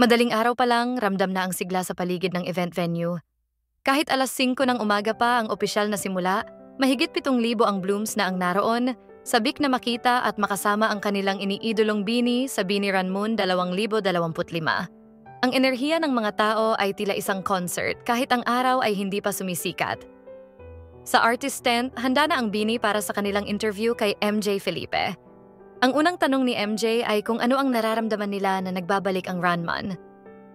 Madaling araw pa lang, ramdam na ang sigla sa paligid ng event venue. Kahit alas 5 ng umaga pa ang opisyal na simula, mahigit 7,000 ang blooms na ang naroon, sabik na makita at makasama ang kanilang iniidolong bini sa Bini Run Moon 2025. Ang enerhiya ng mga tao ay tila isang concert kahit ang araw ay hindi pa sumisikat. Sa artist tent, handa na ang bini para sa kanilang interview kay MJ Felipe. Ang unang tanong ni MJ ay kung ano ang nararamdaman nila na nagbabalik ang Runman.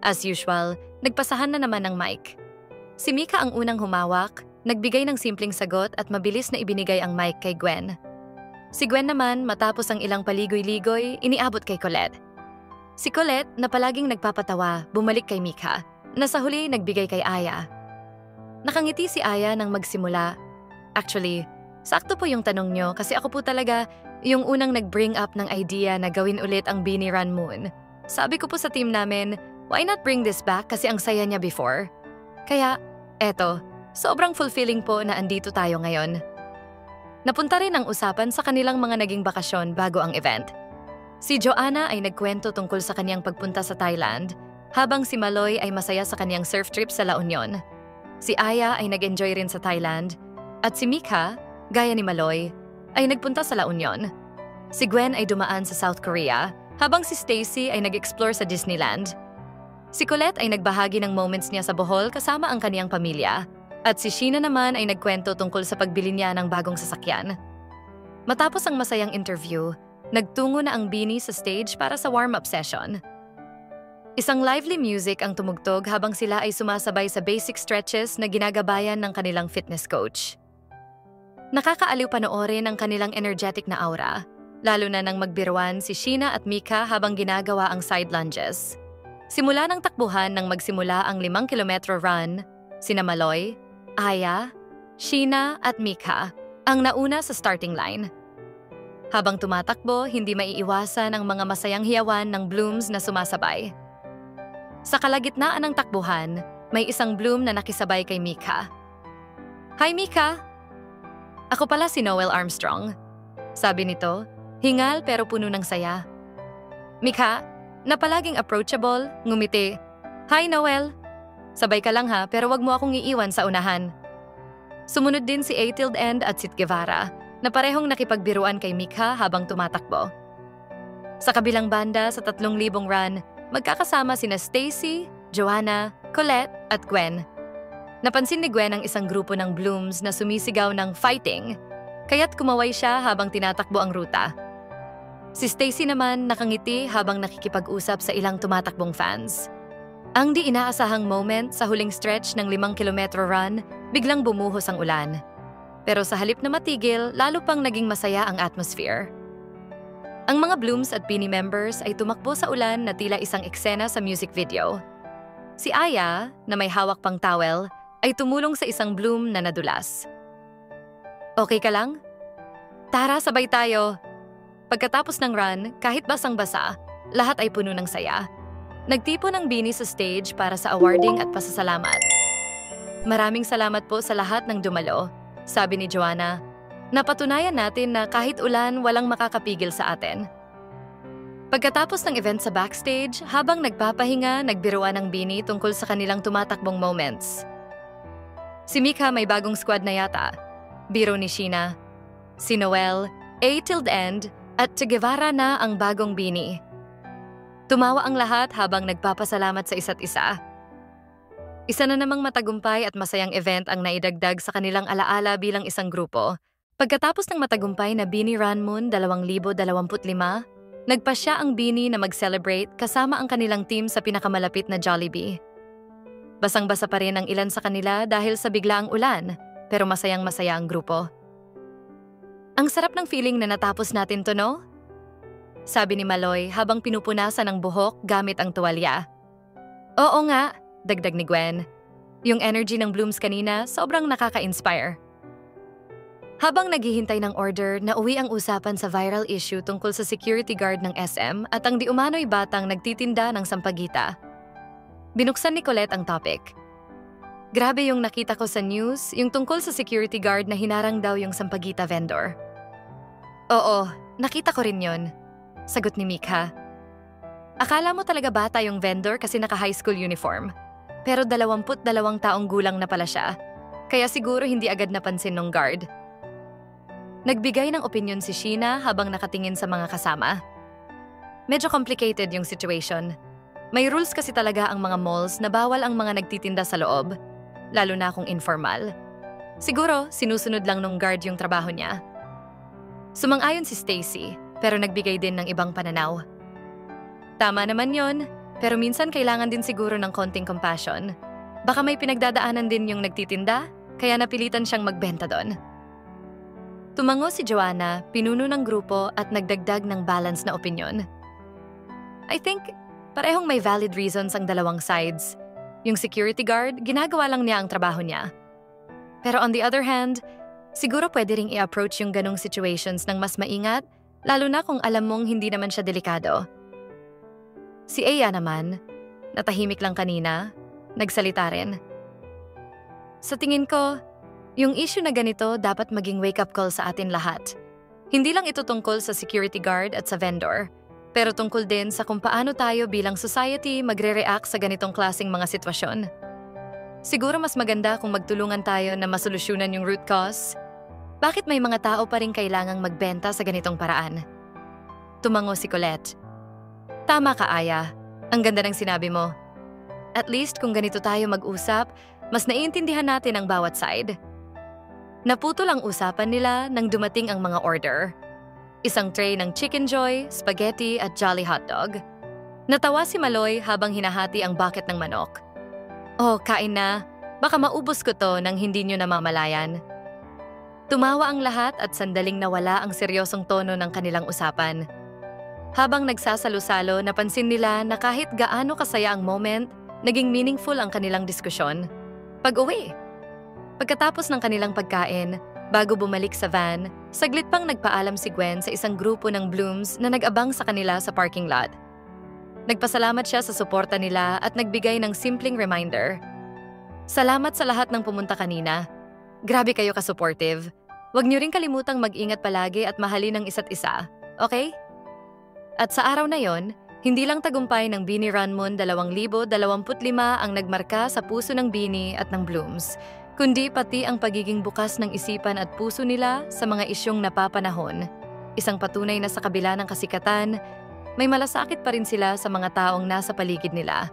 As usual, nagpasahan na naman ng mic. Si Mika ang unang humawak, nagbigay ng simpleng sagot at mabilis na ibinigay ang mic kay Gwen. Si Gwen naman, matapos ang ilang paligoy-ligoy, iniabot kay Colette. Si Colette, na palaging nagpapatawa, bumalik kay Mika, na sa huli nagbigay kay Aya. Nakangiti si Aya nang magsimula. Actually, sakto po yung tanong nyo kasi ako po talaga yung unang nag-bring up ng idea na gawin ulit ang Bini Run Moon. Sabi ko po sa team namin, why not bring this back kasi ang saya niya before? Kaya, eto, sobrang fulfilling po na andito tayo ngayon. Napunta rin ang usapan sa kanilang mga naging bakasyon bago ang event. Si Joanna ay nagkwento tungkol sa kanyang pagpunta sa Thailand, habang si Maloy ay masaya sa kanyang surf trip sa La Union. Si Aya ay nag-enjoy rin sa Thailand, at si Mika, gaya ni Maloy, ay nagpunta sa La Union. Si Gwen ay dumaan sa South Korea, habang si Stacy ay nag-explore sa Disneyland. Si Colette ay nagbahagi ng moments niya sa Bohol kasama ang kaniyang pamilya, at si Sheena naman ay nagkwento tungkol sa pagbili niya ng bagong sasakyan. Matapos ang masayang interview, nagtungo na ang bini sa stage para sa warm-up session. Isang lively music ang tumugtog habang sila ay sumasabay sa basic stretches na ginagabayan ng kanilang fitness coach. Nakakaaliw panoorin ang kanilang energetic na aura, lalo na nang magbiruan si Sheena at Mika habang ginagawa ang side lunges. Simula ng takbuhan nang magsimula ang 5 kilometro run, sina Maloy, Aya, Sheena at Mika ang nauna sa starting line. Habang tumatakbo, hindi maiiwasan ang mga masayang hiyawan ng blooms na sumasabay. Sa kalagitnaan ng takbuhan, may isang bloom na nakisabay kay Mika. "Hi Mika! Ako pala si Noel Armstrong." Sabi nito, hingal pero puno ng saya. Mika, na palaging approachable, ngumiti. "Hi Noel! Sabay ka lang ha, pero wag mo akong iiwan sa unahan." Sumunod din si Atilde End at Sit Guevara, na parehong nakipagbiruan kay Mika habang tumatakbo. Sa kabilang banda sa 3,000 run, magkakasama sina Stacy, Joanna, Colette at Gwen. Napansin ni Gwen ang isang grupo ng blooms na sumisigaw ng fighting, kaya't kumaway siya habang tinatakbo ang ruta. Si Stacy naman nakangiti habang nakikipag-usap sa ilang tumatakbong fans. Ang di inaasahang moment sa huling stretch ng 5 kilometro run, biglang bumuhos ang ulan. Pero sa halip na matigil, lalo pang naging masaya ang atmosphere. Ang mga blooms at bini members ay tumakbo sa ulan na tila isang eksena sa music video. Si Aya, na may hawak pang towel, ay tumulong sa isang bloom na nadulas. "Okay ka lang? Tara, sabay tayo." Pagkatapos ng run, kahit basang-basa, lahat ay puno ng saya. Nagtipon ng bini sa stage para sa awarding at pasasalamat. "Maraming salamat po sa lahat ng dumalo," sabi ni Joanna. "Napatunayan natin na kahit ulan, walang makakapigil sa atin." Pagkatapos ng event sa backstage, habang nagpapahinga, nagbiruan ng bini tungkol sa kanilang tumatakbong moments. Si Mika may bagong squad na yata. Biro ni Sheena. Si Noel, Atilde End, at Che Guevara na ang bagong bini. Tumawa ang lahat habang nagpapasalamat sa isa't isa. Isa na namang matagumpay at masayang event ang naidagdag sa kanilang alaala bilang isang grupo. Pagkatapos ng matagumpay na Bini Run Moon 2025, nagpasya ang bini na mag-celebrate kasama ang kanilang team sa pinakamalapit na Jollibee. Basang-basa pa rin ang ilan sa kanila dahil sa biglaang ulan, pero masayang-masaya ang grupo. "Ang sarap ng feeling na natapos natin to, no?" Sabi ni Maloy habang pinupunasan ang buhok gamit ang tuwalya. "Oo nga," dagdag ni Gwen. "Yung energy ng blooms kanina sobrang nakaka-inspire." Habang naghihintay ng order, nauwi ang usapan sa viral issue tungkol sa security guard ng SM at ang di umano'y batang nagtitinda ng sampagita. Binuksan ni Colette ang topic. "Grabe yung nakita ko sa news, yung tungkol sa security guard na hinarang daw yung sampagita vendor." "Oo, nakita ko rin yun," sagot ni Mika. Akala mo talaga bata yung vendor kasi naka-high school uniform. Pero 22 taong gulang na pala siya. Kaya siguro hindi agad napansin ng guard. Nagbigay ng opinyon si Sheena habang nakatingin sa mga kasama. Medyo complicated yung situation. May rules kasi talaga ang mga malls na bawal ang mga nagtitinda sa loob, lalo na kung informal. Siguro, sinusunod lang nung guard yung trabaho niya. Sumang-ayon si Stacy, pero nagbigay din ng ibang pananaw. Tama naman yon, pero minsan kailangan din siguro ng konting compassion. Baka may pinagdadaanan din yung nagtitinda, kaya napilitan siyang magbenta doon. Tumango si Joanna, pinuno ng grupo at nagdagdag ng balance na opinyon. I think, parehong may valid reasons ang dalawang sides. Yung security guard, ginagawa lang niya ang trabaho niya. Pero on the other hand, siguro pwede ring i-approach yung ganong situations ng mas maingat, lalo na kung alam mong hindi naman siya delikado. Si Aya naman, natahimik lang kanina, nagsalita rin. Sa tingin ko, yung issue na ganito dapat maging wake-up call sa atin lahat. Hindi lang ito tungkol sa security guard at sa vendor, pero tungkol din sa kung paano tayo bilang society magre-react sa ganitong klaseng mga sitwasyon. Siguro mas maganda kung magtulungan tayo na masolusyonan yung root cause. Bakit may mga tao pa rin kailangang magbenta sa ganitong paraan? Tumango si Colette. Tama ka, Aya. Ang ganda ng sinabi mo. At least kung ganito tayo mag-usap, mas naiintindihan natin ang bawat side. Naputol ang usapan nila nang dumating ang mga order. Isang tray ng Chicken Joy, spaghetti at Jolly Hotdog. Natawa si Maloy habang hinahati ang bucket ng manok. Oh, kain na. Baka maubos ko to nang hindi nyo namamalayan. Tumawa ang lahat at sandaling nawala ang seryosong tono ng kanilang usapan. Habang nagsasalo-salo, napansin nila na kahit gaano kasaya ang moment, naging meaningful ang kanilang diskusyon. Pag-uwi. Pagkatapos ng kanilang pagkain, bago bumalik sa van, saglit pang nagpaalam si Gwen sa isang grupo ng Blooms na nag-abang sa kanila sa parking lot. Nagpasalamat siya sa suporta nila at nagbigay ng simpleng reminder. Salamat sa lahat ng pumunta kanina. Grabe kayo ka-supportive. Huwag niyo rin kalimutang mag-ingat palagi at mahalin ang isa't isa, okay? At sa araw na yon, hindi lang tagumpay ng Bini Ranmon 2025 ang nagmarka sa puso ng Bini at ng Blooms, kundi pati ang pagiging bukas ng isipan at puso nila sa mga isyong napapanahon. Isang patunay na sa kabila ng kasikatan, may malasakit pa rin sila sa mga taong nasa paligid nila.